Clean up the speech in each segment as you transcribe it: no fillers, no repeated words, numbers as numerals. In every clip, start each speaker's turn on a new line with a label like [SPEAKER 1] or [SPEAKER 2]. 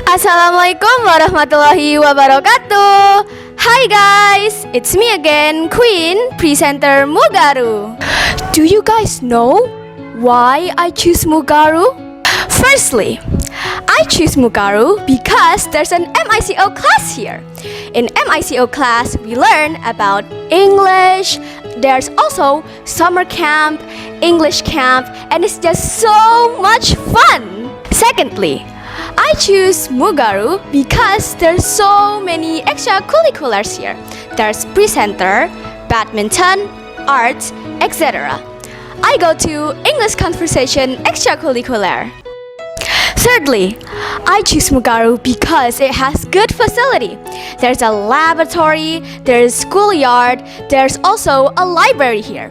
[SPEAKER 1] Assalamualaikum warahmatullahi wabarakatuh. Hi guys, it's me again, Queen, presenter Mugaru. Do you guys know why I choose Mugaru? Firstly, I choose Mugaru because there's an MICO class here. In MICO class, we learn about English. There's also summer camp, English camp, and it's just so much fun. Secondly, I choose Mugaru because there's so many extracurriculars here. There's presenter, badminton, arts, etc. I go to English conversation extracurricular. Thirdly, I choose Mugaru because it has good facility. There's a laboratory, there's schoolyard, there's also a library here.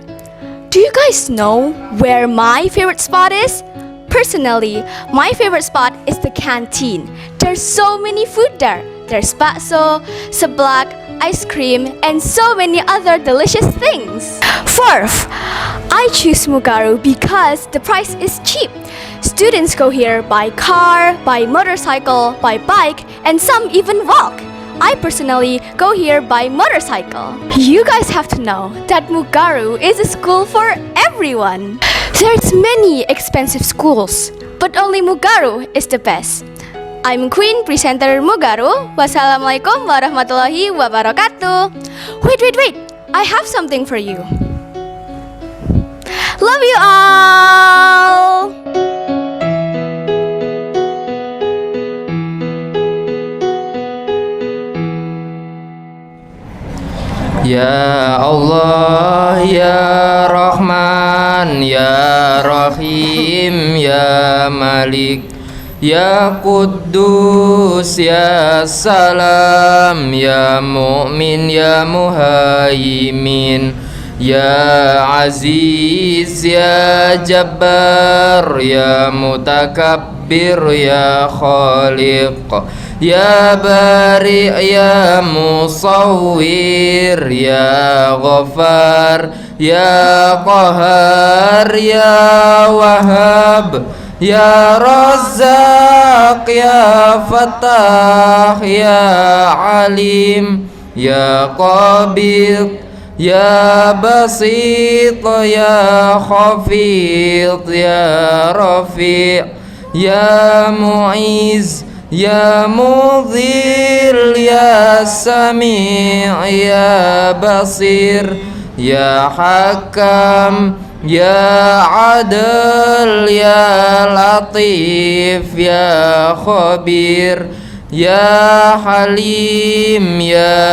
[SPEAKER 1] Do you guys know where my favorite spot is? Personally, my favorite spot is the canteen. There's so many food there. There's bakso, seblak, ice cream, and so many other delicious things. Fourth, I choose Mugaru because the price is cheap. Students go here by car, by motorcycle, by bike, and some even walk. I personally go here by motorcycle. You guys have to know that Mugaru is a school for everyone. There's many expensive schools, but only Mugaru is the best. I'm Queen, presenter Mugaru. Wassalamualaikum warahmatullahi wabarakatuh. Wait. I have something for you. Love you all!
[SPEAKER 2] Ya Allah, Ya Rahman, Ya Rahim, Ya Malik, Ya Quddus, Ya Salam, Ya Mu'min, Ya Muhaimin, Ya Aziz, Ya Jabbar, Ya Mutakabbir, Ya Khaliq, Ya Bari, Ya Musawwir, Ya Ghaffar, Ya Qahar, Ya Wahhab, Ya Razzaq, Ya Fattah, Ya Alim, Ya Qabid, Ya Basit, Ya Khafid, Ya Rafi', Ya Mu'iz, Ya Mudhil, Ya Sami', Ya Basir, Ya Hakam, Ya Adil, Ya Latif, Ya Khabir, Ya Halim, Ya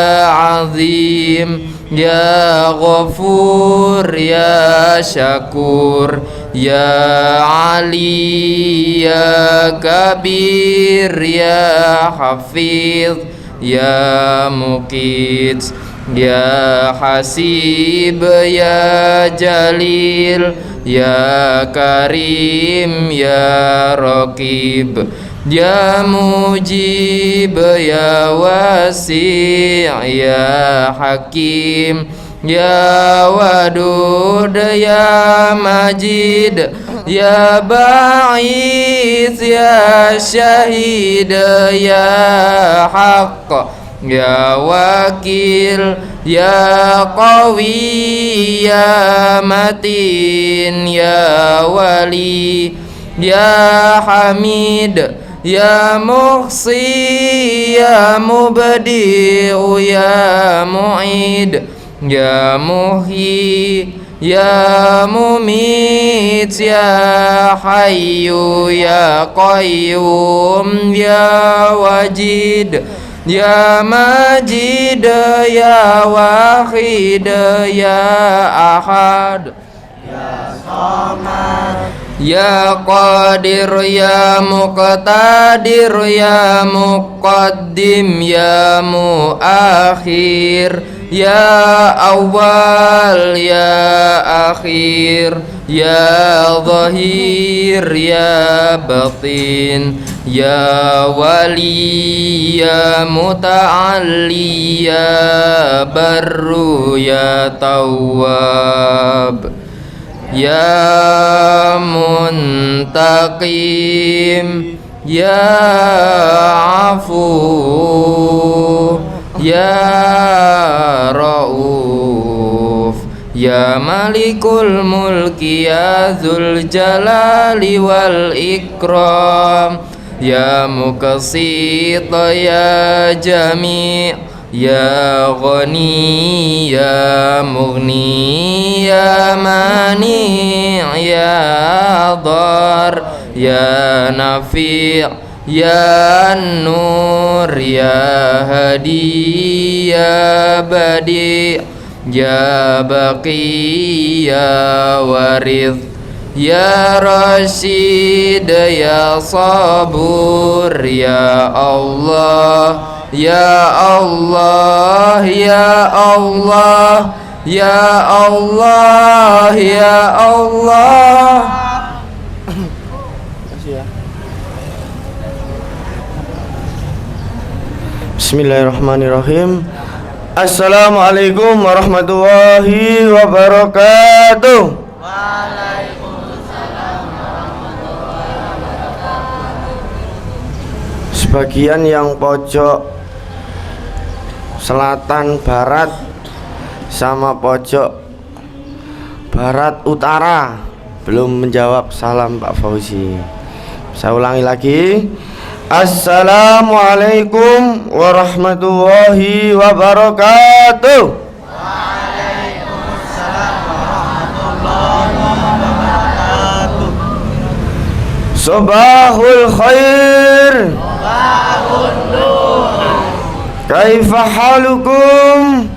[SPEAKER 2] Azim, Ya Ghafur, Ya Syakur, Ya Ali, Ya Kabir, Ya Hafiz, Ya Muqit, Ya Hasib, Ya Jalil, Ya Karim, Ya Raqib, Ya Mujib, Ya Wasi', Ya Hakim, Ya Wadud, Ya Majid, Ya Ba'is, Ya Syahid, Ya Haqq, Ya Wakil, Ya Qawi, Ya Matin, Ya Wali, Ya Hamid, Ya Muhsi, Ya Mubdi'u, Ya Mu'id, Ya Muhyi, Ya Mumit, Ya Hayyu, Ya Qayyum, Ya Wajid, Ya Majid, Ya Wahid, Ya Ahad, Ya Samad, Ya Qadir, Ya Muqtadir, Ya Muqaddim, Ya Muakhir, Ya Awwal, Ya Akhir, Ya Zahir, Ya Batin, Ya Wali, Ya Muta'alli, Ya Barru, Ya Tawwab, Ya Muntaqim, Ya afu ya rauf ya malikul mulki ya dzul jalali wal ikram ya muqsit ya jami' ya ghani ya mughni ya mani ya dar ya nafi' ya nur ya hadi ya badi ya baqi ya warith ya rasyid ya sabur ya Allah ya Allah ya Allah ya Allah ya Allah.
[SPEAKER 3] Bismillahirrahmanirrahim. Assalamualaikum warahmatullahi wabarakatuh. Waalaikumsalam warahmatullahi wabarakatuh. Sebagian yang pojok selatan barat sama pojok barat utara belum menjawab salam Pak Fauzi. Saya ulangi lagi. Assalamualaikum warahmatullahi wabarakatuh. Waalaikumsalam warahmatullahi wabarakatuh. Sabahul khair. Sabahul nur. Kaifa halukum?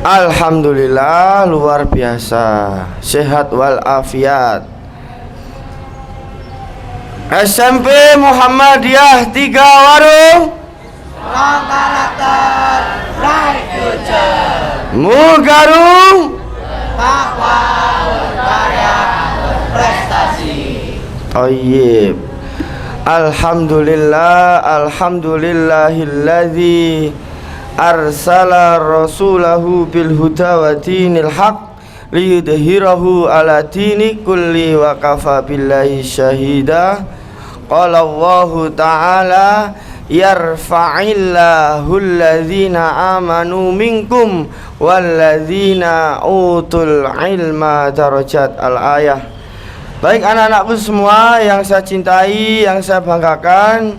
[SPEAKER 3] Alhamdulillah luar biasa, sehat walafiat. SMP Muhammadiyah 3 Warung, strong karakter, bright future. Mugaru, takwa, berkarya, berprestasi. Thayyib. Alhamdulillah, alhamdulillahilladzi arsala rasulahu bil huda wa dinil haq liyudhhirahu ala dini kulli wa kafa billahi syahida. Qala Allahu ta'ala yarfa'illahu alladhina amanu minkum walladhina utul ilma darajat. Al-ayah. Baik anak-anakku semua yang saya cintai, yang saya banggakan,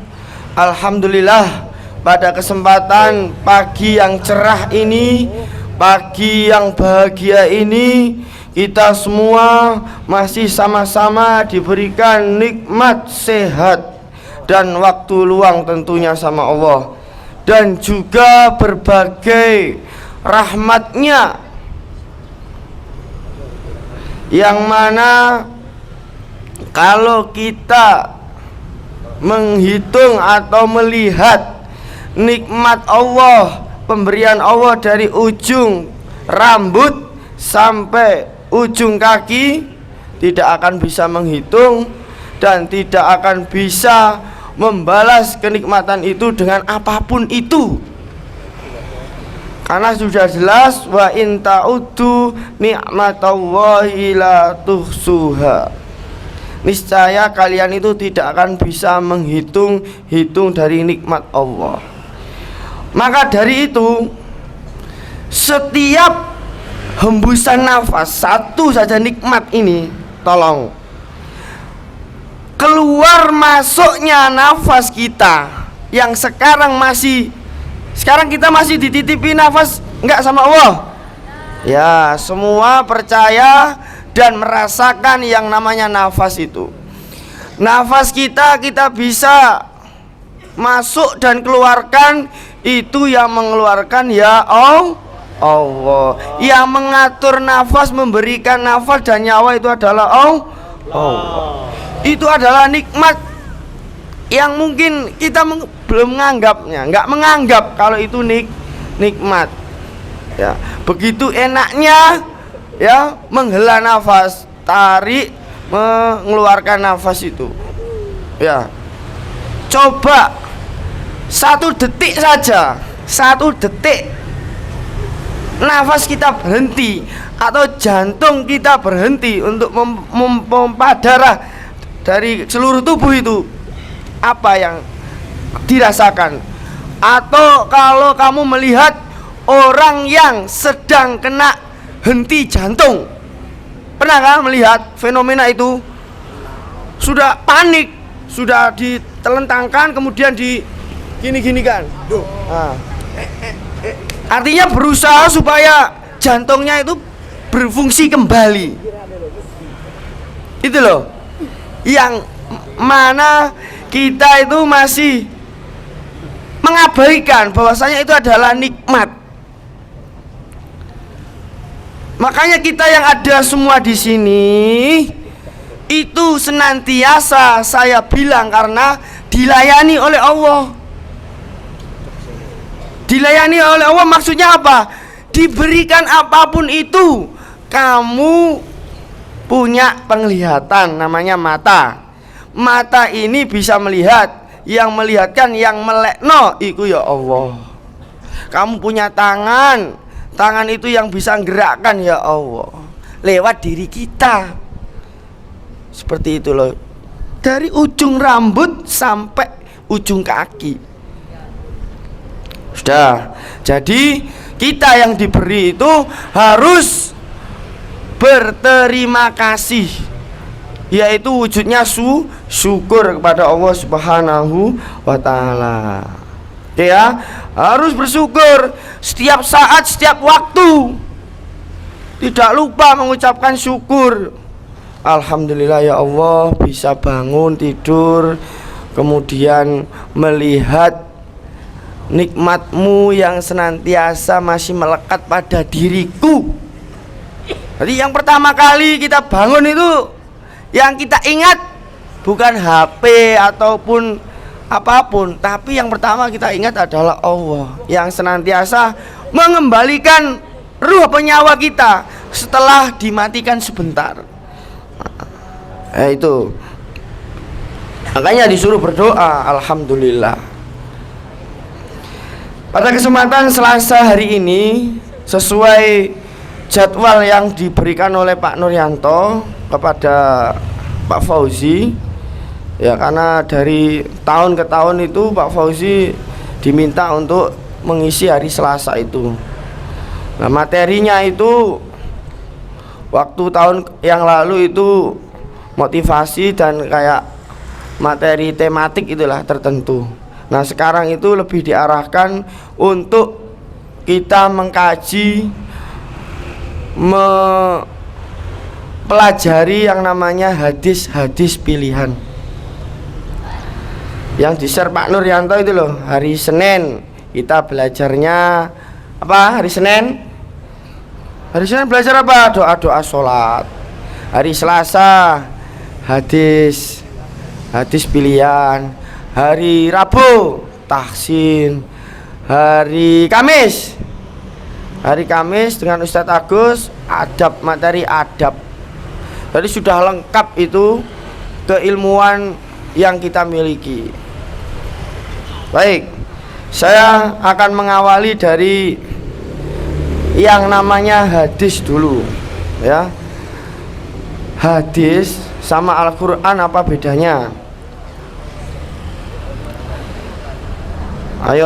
[SPEAKER 3] alhamdulillah pada kesempatan pagi yang cerah ini, pagi yang bahagia ini, kita semua masih sama-sama diberikan nikmat sehat dan waktu luang tentunya sama Allah, dan juga berbagai rahmatnya yang mana kalau kita menghitung atau melihat nikmat Allah, pemberian Allah dari ujung rambut sampai ujung kaki, tidak akan bisa menghitung dan tidak akan bisa membalas kenikmatan itu dengan apapun itu. Karena sudah jelas wa in ta'uddu ni'matallahi la tuhsuha. Niscaya kalian itu tidak akan bisa menghitung dari nikmat Allah. Maka dari itu, setiap hembusan nafas, satu saja nikmat ini, tolong keluar masuknya nafas kita yang sekarang kita masih dititipi nafas enggak sama Allah. Ya, semua percaya dan merasakan yang namanya nafas itu. Nafas kita bisa masuk dan keluarkan, itu yang mengeluarkan ya Allah. Yang mengatur nafas, memberikan nafas dan nyawa itu adalah Allah. Itu adalah nikmat yang mungkin kita belum menganggapnya, nggak menganggap kalau itu nikmat. Ya, begitu enaknya ya menghela nafas, tarik, mengeluarkan nafas itu. Ya, coba 1 detik saja, 1 detik nafas kita berhenti atau jantung kita berhenti untuk memompa darah dari seluruh tubuh itu, apa yang dirasakan? Atau kalau kamu melihat orang yang sedang kena henti jantung, pernah kan melihat fenomena itu? Sudah panik, sudah ditelentangkan, kemudian di gini-gini kan. Nah, artinya berusaha supaya jantungnya itu berfungsi kembali. Itu loh, yang mana kita itu masih mengabaikan bahwasanya itu adalah nikmat. Makanya kita yang ada semua di sini itu senantiasa saya bilang karena dilayani oleh Allah. Dilayani oleh Allah maksudnya apa? Diberikan apapun itu, kamu punya penglihatan namanya mata. Mata ini bisa melihat, yang melihatkan, yang melekno iku ya Allah. Kamu punya tangan, tangan itu yang bisa gerakkan ya Allah lewat diri kita. Seperti itu loh, dari ujung rambut sampai ujung kaki. Sudah, jadi kita yang diberi itu harus berterima kasih, yaitu wujudnya syukur kepada Allah Subhanahu wa Ta'ala. Oke ya, harus bersyukur setiap saat, setiap waktu. Tidak lupa mengucapkan syukur. Alhamdulillah ya Allah, bisa bangun tidur, kemudian melihat nikmat-Mu yang senantiasa masih melekat pada diriku. Jadi yang pertama kali kita bangun itu, yang kita ingat bukan HP ataupun apapun, tapi yang pertama kita ingat adalah Allah yang senantiasa mengembalikan ruh penyawa kita setelah dimatikan sebentar. Itu makanya disuruh berdoa. Alhamdulillah. Pada kesempatan Selasa hari ini, sesuai jadwal yang diberikan oleh Pak Nuryanto kepada Pak Fauzi, ya, karena dari tahun ke tahun itu Pak Fauzi diminta untuk mengisi hari Selasa itu. Nah, materinya itu waktu tahun yang lalu itu motivasi dan kayak materi tematik itulah tertentu. Nah, sekarang itu lebih diarahkan untuk kita mengkaji, mempelajari yang namanya hadis-hadis pilihan yang di-share Pak Nuryanto itu loh. Hari Senin kita belajarnya apa? Hari Senin belajar apa? Doa-doa sholat. Hari Selasa hadis pilihan. Hari Rabu tahsin. Hari Kamis dengan Ustadz Agus adab, materi adab. Jadi sudah lengkap itu keilmuan yang kita miliki. Baik, saya akan mengawali dari yang namanya hadis dulu, ya. Hadis sama Al-Quran apa bedanya? Ayo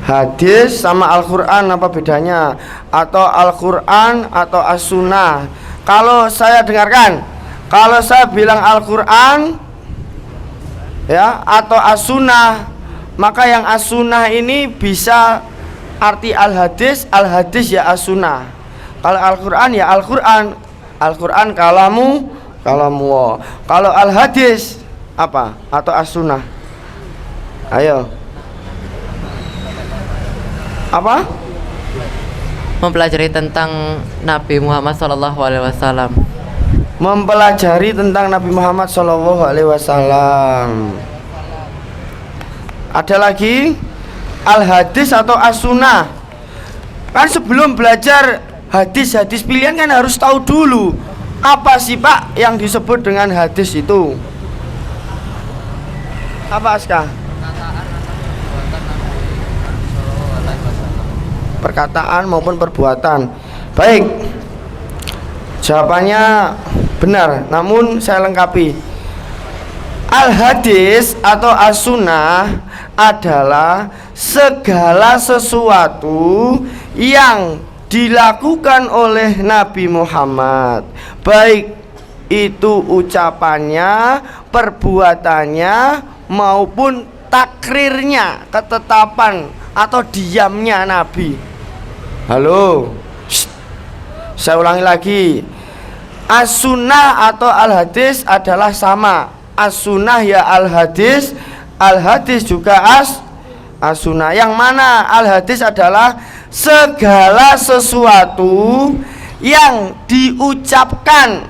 [SPEAKER 3] hadis sama Al-Quran apa bedanya? Atau Al-Quran atau As-Sunnah? Kalau saya dengarkan, kalau saya bilang Al-Quran, ya, atau As-Sunnah, maka yang As-Sunnah ini bisa arti Al-Hadis ya As-Sunnah. Kalau Al-Quran ya Al-Quran, Al-Quran kalamu. Kalau Al-Hadis apa? Atau As-Sunnah? Ayo. Apa?
[SPEAKER 4] Mempelajari tentang Nabi Muhammad SAW.
[SPEAKER 3] Mempelajari tentang Nabi Muhammad SAW. Ada lagi Al-Hadis atau As-Sunnah. Kan sebelum belajar hadis pilihan kan harus tahu dulu apa sih Pak yang disebut dengan hadis itu. Apa Aska? perkataan maupun perbuatan. Baik, jawabannya benar, namun saya lengkapi. Al-hadis atau as-sunnah adalah segala sesuatu yang dilakukan oleh Nabi Muhammad, baik itu ucapannya, perbuatannya, maupun takrirnya, ketetapan atau diamnya Nabi. Halo, saya ulangi lagi. As-sunnah atau al-hadis adalah sama. As-sunnah ya al-hadis, al-hadis juga as-sunnah. Yang mana al-hadis adalah segala sesuatu yang diucapkan,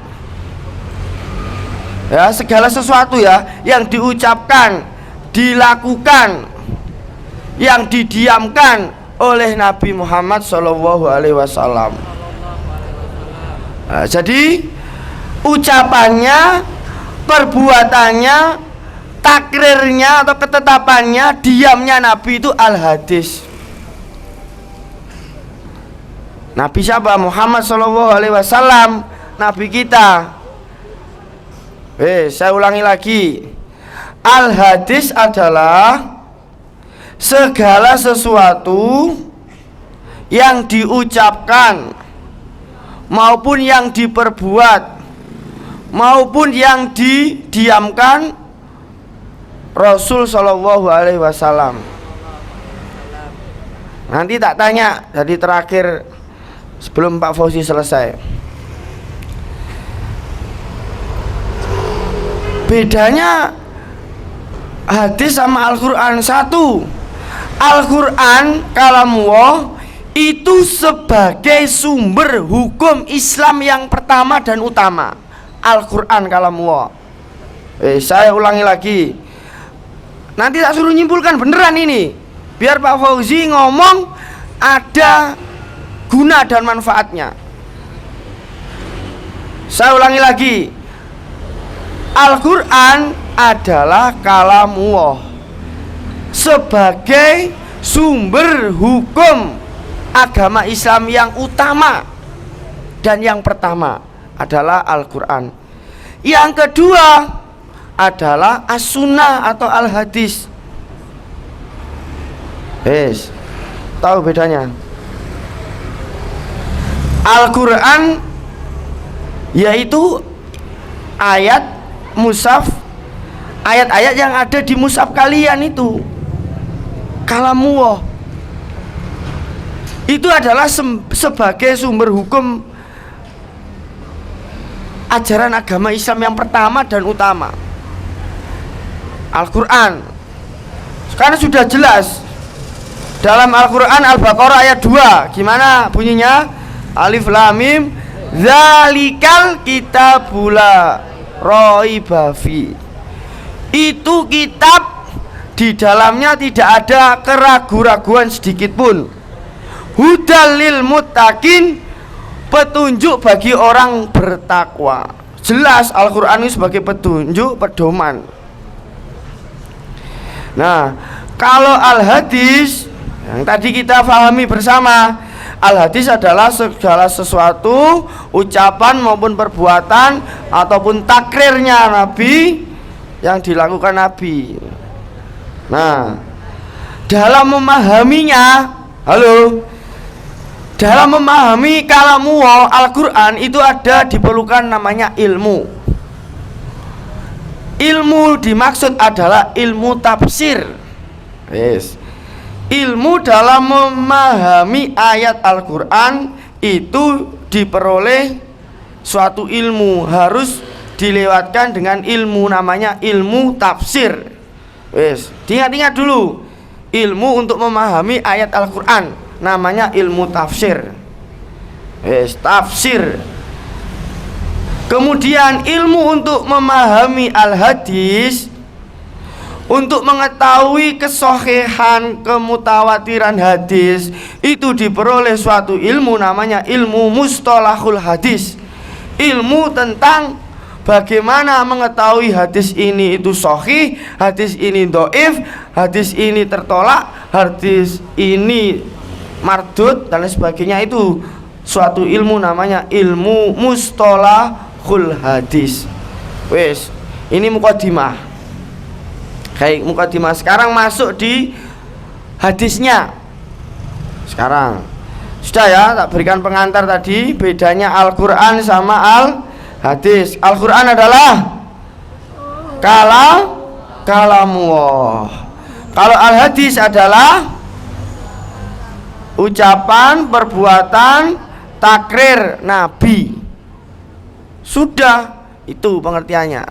[SPEAKER 3] ya, segala sesuatu ya yang diucapkan, dilakukan, yang didiamkan oleh Nabi Muhammad SAW. Nah, jadi ucapannya, perbuatannya, takrirnya atau ketetapannya, diamnya Nabi itu al-hadis. Nabi siapa? Muhammad SAW, Nabi kita. Saya ulangi lagi. Al-hadis adalah segala sesuatu yang diucapkan maupun yang diperbuat maupun yang didiamkan Rasul Shallallahu Alaihi Wasallam. Nanti tak tanya dari terakhir sebelum Pak Fauzi selesai. Bedanya hadis sama Al-Quran. Satu, Al-Quran kalamullah itu sebagai sumber hukum Islam yang pertama dan utama. Al-Quran kalamullah. Saya ulangi lagi. Nanti tak suruh nyimpulkan beneran ini, biar Pak Fauzi ngomong ada guna dan manfaatnya. Saya ulangi lagi. Al-Quran adalah kalamullah sebagai sumber hukum agama Islam yang utama dan yang pertama adalah Al-Quran. Yang kedua adalah as-sunnah atau al-hadis. Tahu bedanya? Al-Quran yaitu ayat mushaf, ayat-ayat yang ada di mushaf kalian itu kalamullah. Itu adalah sebagai sumber hukum ajaran agama Islam yang pertama dan utama, Al-Quran. Sekarang sudah jelas dalam Al-Quran Al-Baqarah ayat 2. Gimana bunyinya? Alif Lam Mim Zalikal kitabula raiba fi. Itu kitab di dalamnya tidak ada keraguan-raguan sedikit pun. Hudal lil muttaqin, petunjuk bagi orang bertakwa. Jelas Al-Quran ini sebagai petunjuk, pedoman. Nah, kalau al-hadis yang tadi kita pahami bersama, al-hadis adalah segala sesuatu, ucapan maupun perbuatan ataupun takrirnya Nabi yang dilakukan Nabi. Nah, dalam memahaminya, dalam memahami kalamullah Al-Quran itu ada diperlukan namanya ilmu. Ilmu dimaksud adalah ilmu tafsir. Ilmu dalam memahami ayat Al-Quran itu diperoleh suatu ilmu, harus dilewatkan dengan ilmu, namanya ilmu tafsir. Ingat-ingat dulu, ilmu untuk memahami ayat Al-Quran namanya ilmu tafsir. Tafsir. Kemudian ilmu untuk memahami al-hadis, untuk mengetahui kesohihan, kemutawatiran hadis, itu diperoleh suatu ilmu namanya ilmu mustalahul hadis. Ilmu tentang bagaimana mengetahui hadis ini itu sahih, hadis ini dhaif, hadis ini tertolak, hadis ini mardud dan lain sebagainya, itu suatu ilmu namanya ilmu mustalahul hadis. Wes, ini mukadimah. Kayak mukadimah. Sekarang masuk di hadisnya. Sekarang sudah ya, tak berikan pengantar tadi bedanya Al-Quran sama Al-Hadis. Al-Quran adalah kalamullah. Kalau Al-Hadis adalah ucapan, perbuatan, takrir Nabi. Sudah, itu pengertiannya.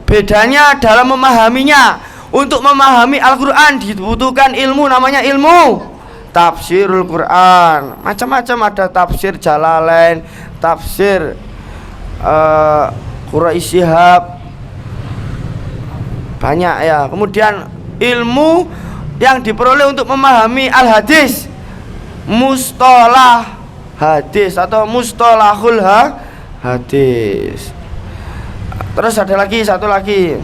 [SPEAKER 3] Bedanya dalam memahaminya. Untuk memahami Al-Quran dibutuhkan ilmu, namanya ilmu tafsirul Quran. Macam-macam, ada tafsir Jalalain, tafsir Quraish Shihab, banyak ya. Kemudian ilmu yang diperoleh untuk memahami Al-Hadis, mustalah hadis atau mustalahul hadis. Terus ada lagi, satu lagi.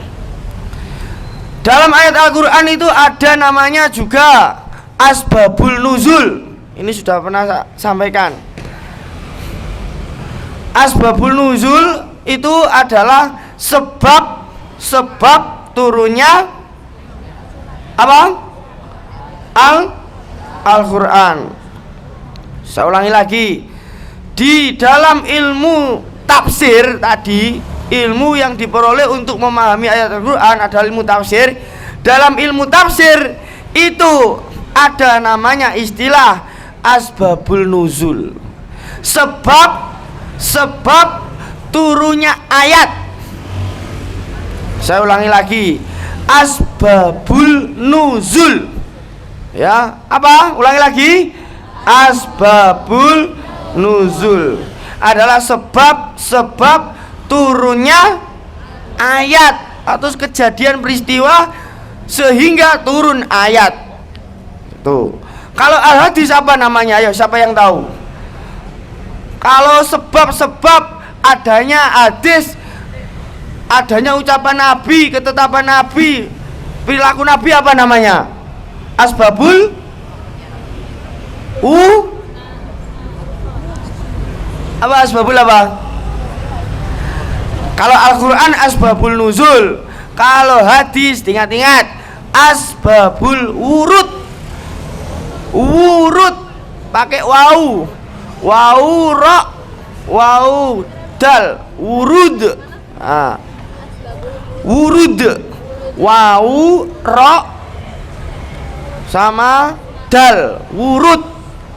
[SPEAKER 3] Dalam ayat Al-Quran itu ada namanya juga asbabul nuzul. Ini sudah pernah sampaikan. Asbabul nuzul itu adalah sebab turunnya apa? Al-Quran. Saya ulangi lagi. Di dalam ilmu tafsir tadi, ilmu yang diperoleh untuk memahami ayat Al-Quran adalah ilmu tafsir. Dalam ilmu tafsir itu ada namanya istilah asbabul nuzul. Sebab turunnya ayat. Saya ulangi lagi. Asbabul nuzul. Ya, apa? Ulangi lagi. Asbabul nuzul adalah sebab turunnya ayat atau kejadian peristiwa sehingga turun ayat. Tuh. Kalau Al-Hadis apa namanya? Ayo, siapa yang tahu? Kalau sebab adanya hadis, adanya ucapan Nabi, ketetapan Nabi, perilaku Nabi, apa namanya? Asbabul apa? Asbabul apa? Kalau Al-Quran asbabul nuzul. Kalau hadis, ingat-ingat, asbabul wurud pakai wau ra, wau dal, wurud. Wurud, wau ra sama dal, wurud.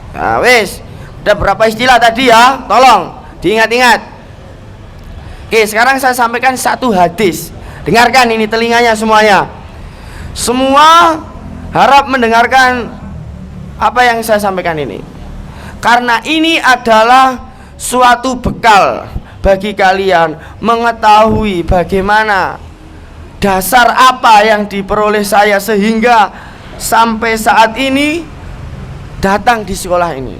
[SPEAKER 3] Nah, wes, ada berapa istilah tadi ya? Tolong diingat-ingat. Oke, sekarang saya sampaikan satu hadis. Dengarkan ini telinganya semuanya. Semua harap mendengarkan apa yang saya sampaikan ini. Karena ini adalah suatu bekal bagi kalian mengetahui bagaimana dasar apa yang diperoleh saya sehingga sampai saat ini datang di sekolah ini.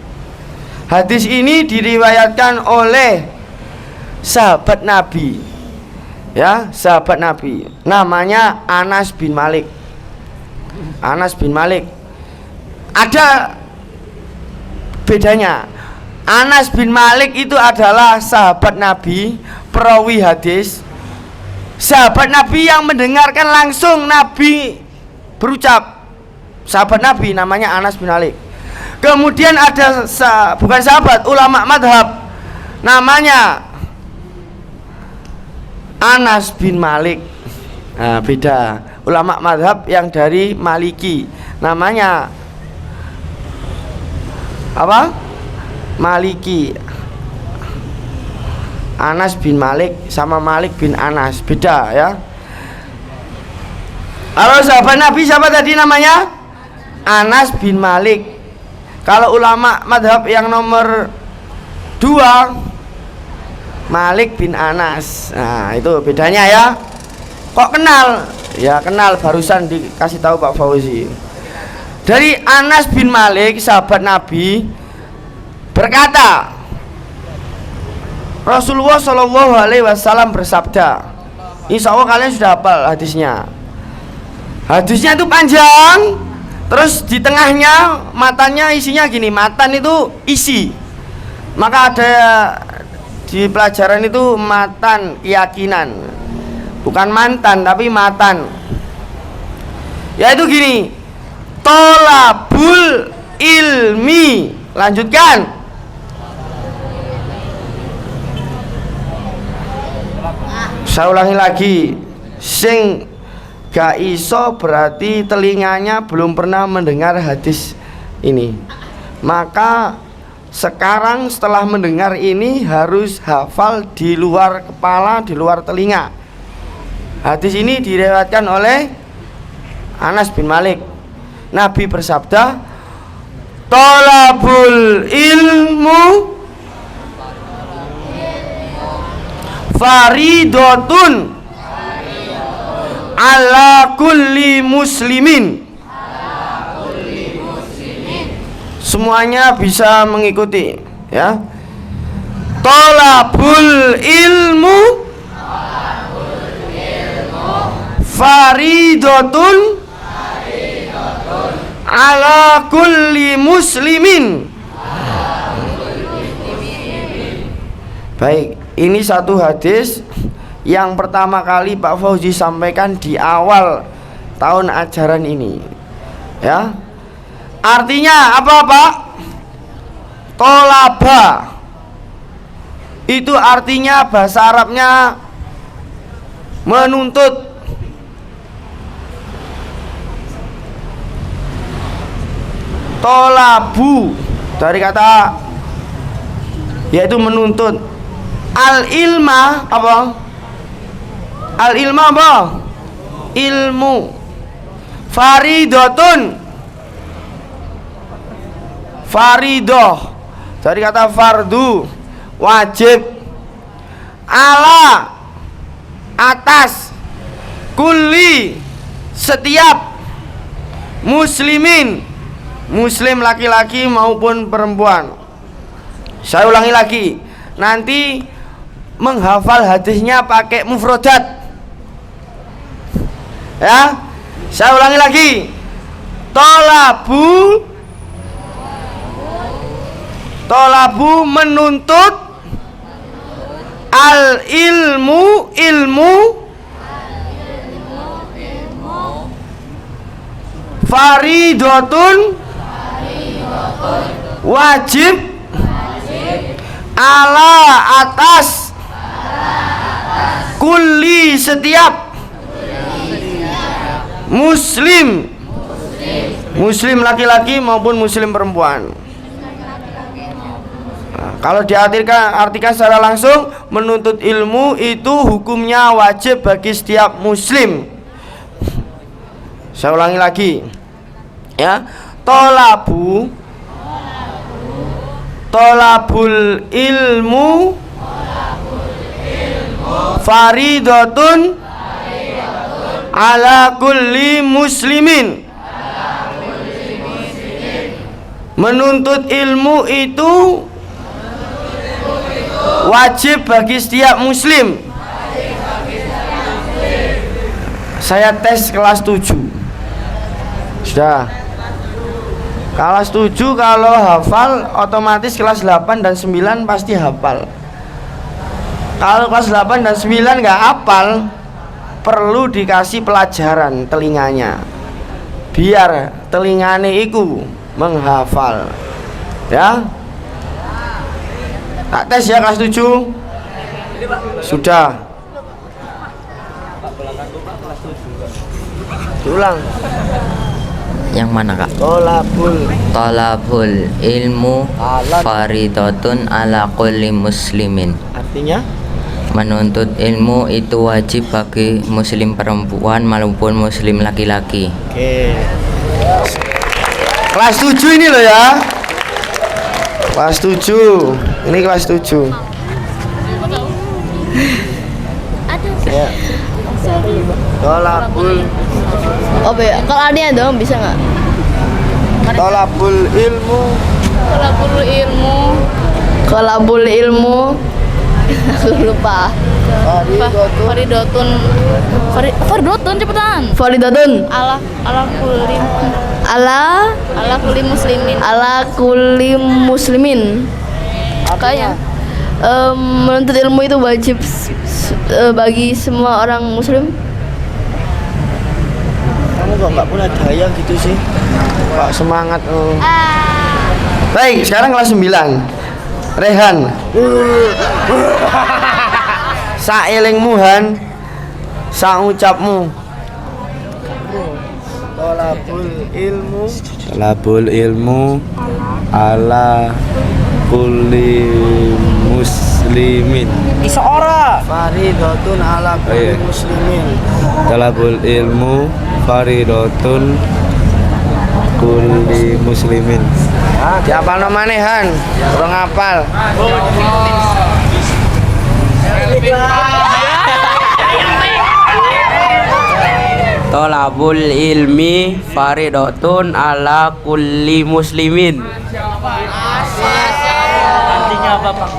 [SPEAKER 3] Hadis ini diriwayatkan oleh sahabat Nabi, ya, sahabat Nabi, namanya Anas bin Malik. Anas bin Malik. Ada bedanya. Anas bin Malik itu adalah sahabat Nabi, perawi hadis, sahabat Nabi yang mendengarkan langsung Nabi berucap. Sahabat Nabi namanya Anas bin Malik. Kemudian ada bukan sahabat, ulama madhab, namanya Anas bin Malik. Nah, beda. Ulama madhab yang dari Maliki, namanya apa? Maliki. Anas bin Malik sama Malik bin Anas, beda ya. Kalau sahabat Nabi siapa tadi namanya? Anas bin Malik. Kalau ulama madhab yang nomor 2, Malik bin Anas. Nah, itu bedanya ya. Kok kenal? Ya kenal, barusan dikasih tahu Pak Fauzi. Dari Anas bin Malik, sahabat Nabi, berkata, Rasulullah Shallallahu Alaihi Wasallam bersabda. Insya Allah kalian sudah hafal hadisnya. Hadisnya itu panjang, Terus di tengahnya matanya isinya gini, matan itu isi. Maka ada di pelajaran itu matan keyakinan. Bukan mantan tapi matan. Yaitu gini, tolabul ilmi. Lanjutkan. Saya ulangi lagi. Sing gak iso berarti telinganya belum pernah mendengar hadis ini. Maka sekarang setelah mendengar ini harus hafal di luar kepala, di luar telinga. Hadis ini diriwayatkan oleh Anas bin Malik. Nabi bersabda, "Thalabul ilmu faridatun ala kulli muslimin." Semuanya bisa mengikuti, ya. Thalabul ilmu faridatun ala kulli muslimin. Baik, ini satu hadis yang pertama kali Pak Fauzi sampaikan di awal tahun ajaran ini, ya. Artinya apa, Pak? Tolaba itu artinya bahasa Arabnya menuntut. Tolabu dari kata yaitu menuntut. Al ilma apa? Al ilma apa? Ilmu. Faridatun, faridoh dari kata fardu, wajib. Ala, atas. Kulli, setiap. Muslimin, muslim laki-laki maupun perempuan. Saya ulangi lagi, nanti menghafal hadisnya pakai mufradat, ya. Saya ulangi lagi, tolabu menuntut, al ilmu ilmu, faridatun wajib, ala atas, kulli setiap, muslim muslim laki-laki maupun muslim perempuan. Nah, kalau diartikan secara langsung, menuntut ilmu itu hukumnya wajib bagi setiap muslim. Saya ulangi lagi, ya. Tolabul ilmu faridatun ala kulli muslimin. Menuntut ilmu itu wajib bagi setiap muslim. Saya tes kelas 7. Sudah. Kelas 7 kalau hafal otomatis kelas 8 dan 9 pasti hafal. Kalau kelas 8 dan 9 nggak hafal, perlu dikasih pelajaran telinganya, biar telingane iku menghafal, ya. Tak tes ya kelas 7. Sudah. Diulang.
[SPEAKER 4] Yang mana, Kak? Tolabul ilmu faridatun ala kulli muslimin.
[SPEAKER 3] Artinya
[SPEAKER 4] Menuntut ilmu itu wajib bagi muslim perempuan maupun muslim laki-laki.
[SPEAKER 3] oke. Kelas 7 ini loh ya. Kelas 7. Ini kelas 7. Ya. Tolabul.
[SPEAKER 1] Oh ya, kalau adanya dong bisa nggak?
[SPEAKER 3] Tolabul ilmu.
[SPEAKER 1] Kolabul ilmu. Lupa.
[SPEAKER 5] Faridotun cepetan.
[SPEAKER 1] Faridatun.
[SPEAKER 5] Ala
[SPEAKER 1] Ala
[SPEAKER 5] kulli muslimin.
[SPEAKER 1] ala kulli muslimin. Kayaknya menuntut ilmu itu wajib bagi semua orang muslim.
[SPEAKER 3] Kamu kok nggak punya daya gitu sih? Pak semangat. Baik, sekarang kelas 9. Rehan. Saelingmu Han, saucapmu. Tolabul ilmu ala kulli muslimin.
[SPEAKER 6] Iso ora.
[SPEAKER 3] Faridatun ala kulli muslimin.
[SPEAKER 6] Talabul ilmu faridatun kulli muslimin.
[SPEAKER 3] Siapa namanya Han? Kurang hafal.
[SPEAKER 6] Talabul ilmi faridatun ala kulli muslimin. Artinya apa Pak?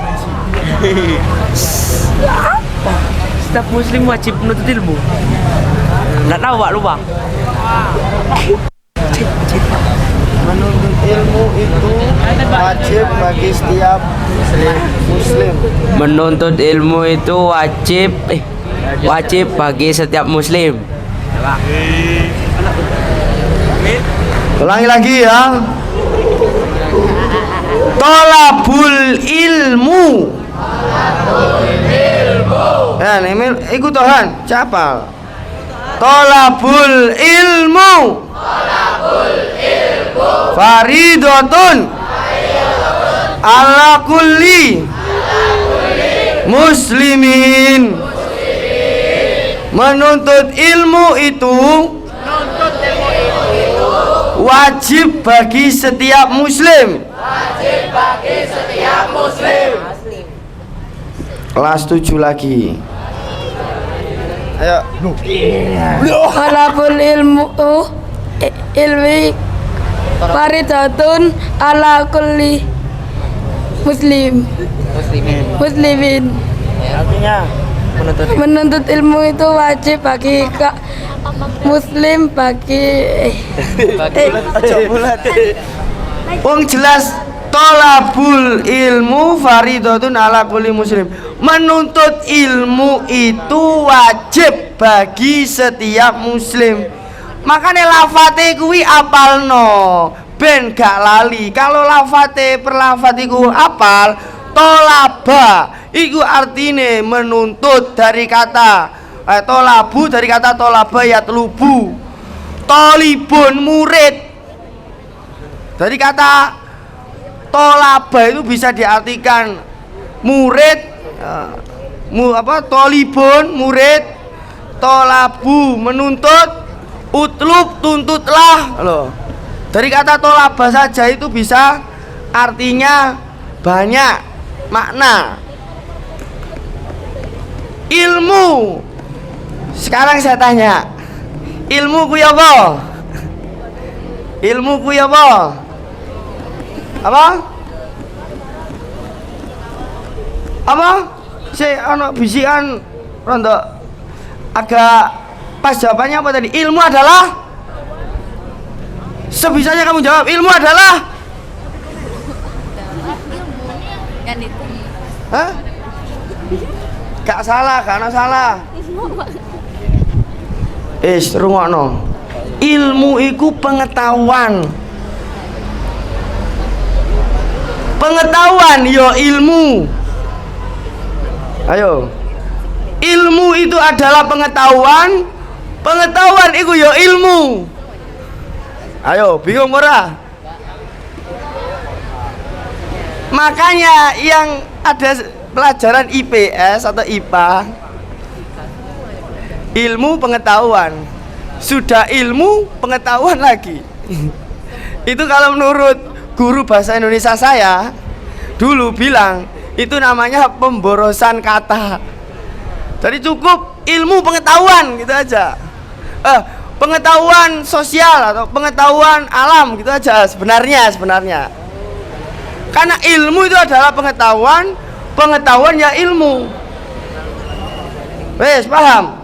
[SPEAKER 6] Setiap muslim wajib menuntut ilmu. Nggak tahu Pak, lupa.
[SPEAKER 3] Menuntut ilmu itu wajib bagi setiap muslim.
[SPEAKER 6] Menuntut ilmu itu wajib bagi setiap muslim.
[SPEAKER 3] Ulangi lagi ya. Tolabul ilmu. Ya, ini ikut Tuhan. Siapa? Tolabul ilmu. Faridatun ala kulli muslimin. Menuntut ilmu itu wajib bagi setiap muslim. Kelas 7 lagi. Ayo.
[SPEAKER 1] Talabul ilmi faridatun ala kulli muslimin.
[SPEAKER 3] Artinya
[SPEAKER 1] Menuntut ilmu itu wajib bagi muslim
[SPEAKER 3] Wong jelas tolabul ilmu faridatun ala kulli muslim. Menuntut ilmu itu wajib bagi setiap muslim. Makanya lafate kuwi apalno ben gak lali. Kalau lafate per lafat iku apal, tolaba iku artine menuntut dari kata tolabu dari kata tolaba yatlubu. Tolibun murid. Dari kata tolaba itu bisa diartikan murid, tolibun murid, tolabu menuntut, utlub tuntutlah loh. Dari kata tolaba saja itu bisa artinya banyak makna. Ilmu. Sekarang saya tanya, ilmu ku ya apa? Ilmu ku ya apa? Apa? Si ana bisikan rondo agak pas jawabannya apa tadi? Ilmu adalah, sebisanya kamu jawab, ilmu adalah hah? Gak salah, gak ada salah. Rungokno. Ilmu iku pengetahuan. Pengetahuan yo ilmu. Ayo. Ilmu itu adalah pengetahuan. Pengetahuan iku yo ilmu. Ayo, bingung ora? Makanya yang ada pelajaran IPS atau IPA, ilmu pengetahuan, sudah ilmu pengetahuan lagi. Itu kalau menurut guru bahasa Indonesia saya dulu bilang itu namanya pemborosan kata. Jadi cukup ilmu pengetahuan gitu aja. Pengetahuan sosial atau pengetahuan alam gitu aja sebenarnya. Karena ilmu itu adalah pengetahuan, Pengetahuan ya ilmu. Wes, paham?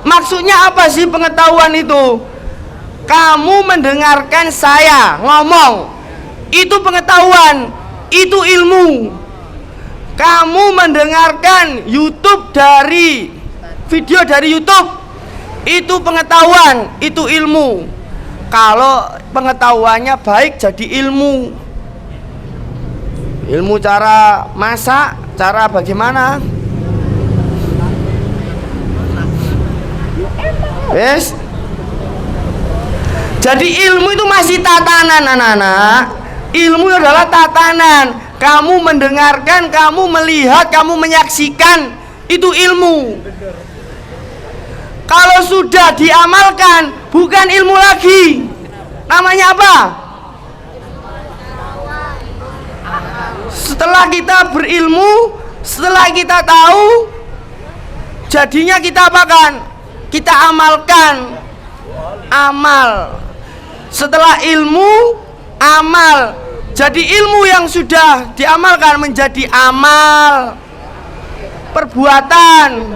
[SPEAKER 3] Maksudnya apa sih pengetahuan itu? Kamu mendengarkan saya ngomong, itu pengetahuan, itu ilmu. Kamu mendengarkan YouTube dari video dari YouTube, itu pengetahuan, itu ilmu. Kalau pengetahuannya baik jadi ilmu. Ilmu cara masak, cara bagaimana? Wes. Jadi ilmu itu masih tatanan anak-anak. Ilmu adalah tatanan. Kamu mendengarkan, kamu melihat, kamu menyaksikan, itu ilmu. Kalau sudah diamalkan, bukan ilmu lagi. Namanya apa? Setelah kita berilmu, setelah kita tahu, jadinya kita apakan? Kita amalkan. Amal. Setelah ilmu, amal. Jadi ilmu yang sudah diamalkan menjadi amal, perbuatan.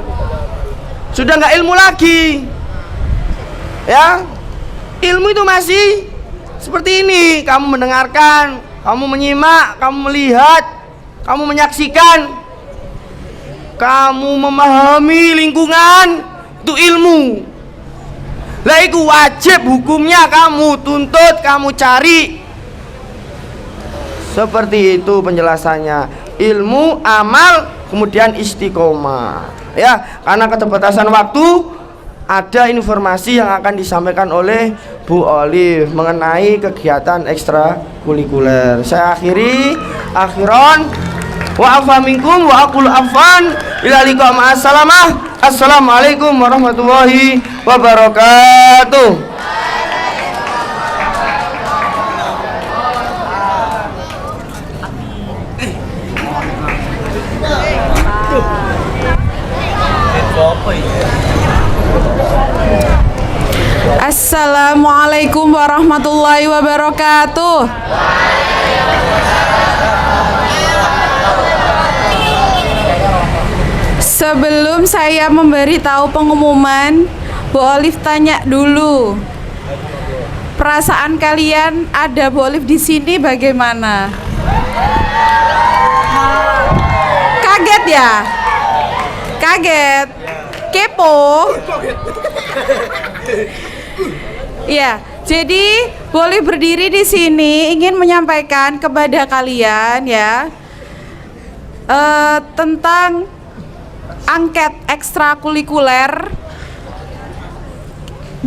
[SPEAKER 3] Sudah nggak ilmu lagi. Ya. Ilmu itu masih seperti ini. Kamu mendengarkan, kamu menyimak, kamu melihat, kamu menyaksikan, kamu memahami lingkungan, itu ilmu. Lah itu wajib hukumnya kamu tuntut, kamu cari. Seperti itu penjelasannya. Ilmu, amal, kemudian istiqomah. Ya, karena keterbatasan waktu, ada informasi yang akan disampaikan oleh Bu Olive mengenai kegiatan ekstrakurikuler. Saya akhiri, akhiron wa afa minkum wa aqul afan ila liqa ma'assalamah. Assalamualaikum warahmatullahi wabarakatuh.
[SPEAKER 7] Assalamualaikum warahmatullahi wabarakatuh. Sebelum saya memberitahu pengumuman, Bu Olive tanya dulu. Perasaan kalian ada Bu Olive di sini bagaimana? Kaget ya? Kaget? Kepo? Ya, jadi Bu Olive berdiri di sini ingin menyampaikan kepada kalian ya tentang angket ekstrakurikuler.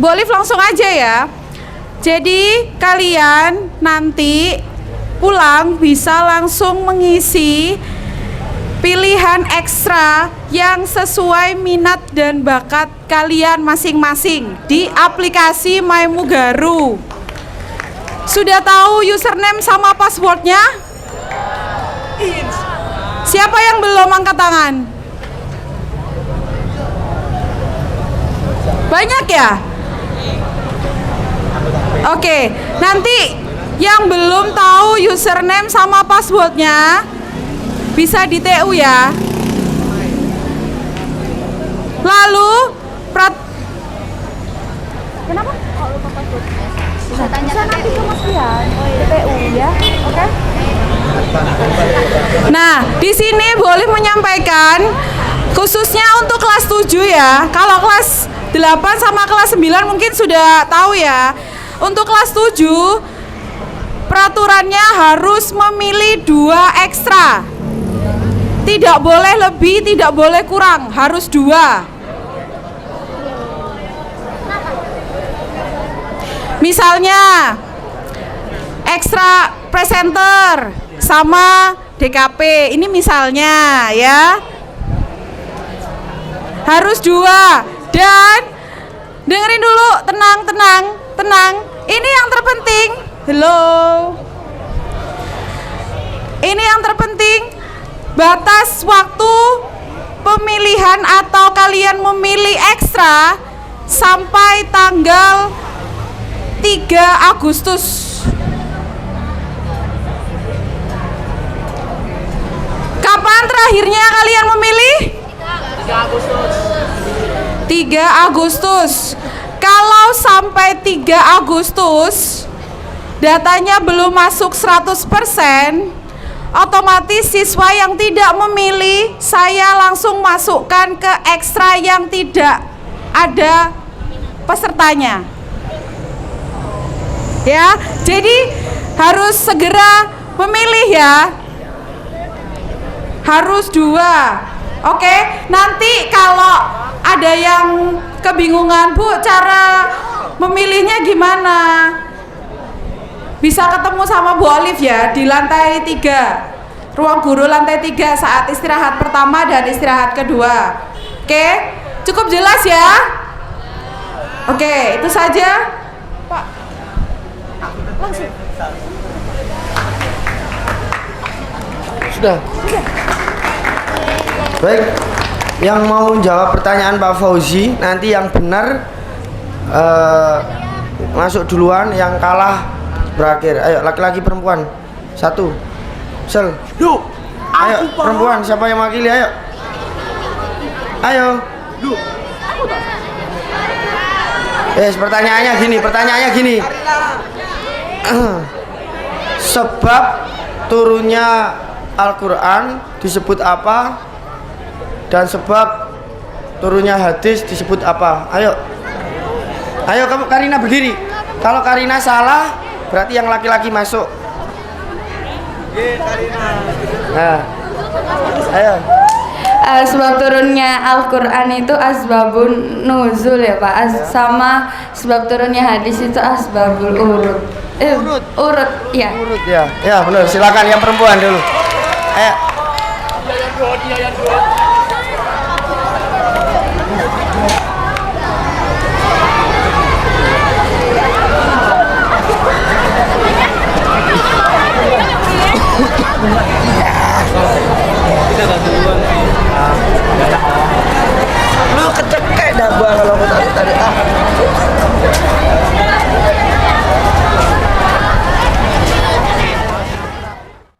[SPEAKER 7] Bu Olive langsung aja ya. Jadi kalian nanti pulang bisa langsung mengisi pilihan ekstra yang sesuai minat dan bakat kalian masing-masing di aplikasi MyMugaru. Sudah tahu username sama passwordnya? Siapa yang belum angkat tangan? Banyak ya? Oke, nanti yang belum tahu username sama passwordnya bisa di TU ya. Lalu kenapa? Bisa nanti ke Mas Dian di TU ya. Oke. Nah, di sini boleh menyampaikan khususnya untuk kelas 7 ya. Kalau kelas 8 sama kelas 9 mungkin sudah tahu ya. Untuk kelas 7 peraturannya harus memilih 2 ekstra. Tidak boleh lebih, tidak boleh kurang, harus 2. Misalnya ekstra presenter sama DKP. Ini misalnya ya. Harus 2. Dan dengerin dulu, tenang. Ini yang terpenting. Hello. Ini yang terpenting. Batas waktu pemilihan atau kalian memilih ekstra sampai tanggal 3 Agustus. Kapan terakhirnya kalian memilih? 3 Agustus. Kalau sampai 3 Agustus datanya belum masuk 100%, otomatis siswa yang tidak memilih saya langsung masukkan ke ekstra yang tidak ada pesertanya. Ya, jadi harus segera memilih ya. Harus 2. Oke, nanti kalau ada yang kebingungan, Bu, cara memilihnya gimana? Bisa ketemu sama Bu Olive ya di lantai 3, ruang guru lantai 3 saat istirahat pertama dan istirahat kedua. Oke, cukup jelas ya? Oke, itu saja. Pak, langsung.
[SPEAKER 3] Sudah. Baik, yang mau jawab pertanyaan Pak Fauzi nanti yang benar masuk duluan, yang kalah berakhir. Ayo, laki-laki perempuan 1. Sel. Ayo, perempuan siapa yang mewakili? Ayo. Ayo. Pertanyaannya gini. Sebab turunnya Al-Quran disebut apa? Dan sebab turunnya hadis disebut apa? Ayo kamu, Karina berdiri. Kalau Karina salah berarti yang laki-laki masuk. Nah, ayo.
[SPEAKER 8] Sebab turunnya Al-Quran itu asbabun nuzul ya Pak, sama sebab turunnya hadis itu asbabul urut. Urut ya.
[SPEAKER 3] Ya benar. Silakan yang perempuan dulu. Ayo.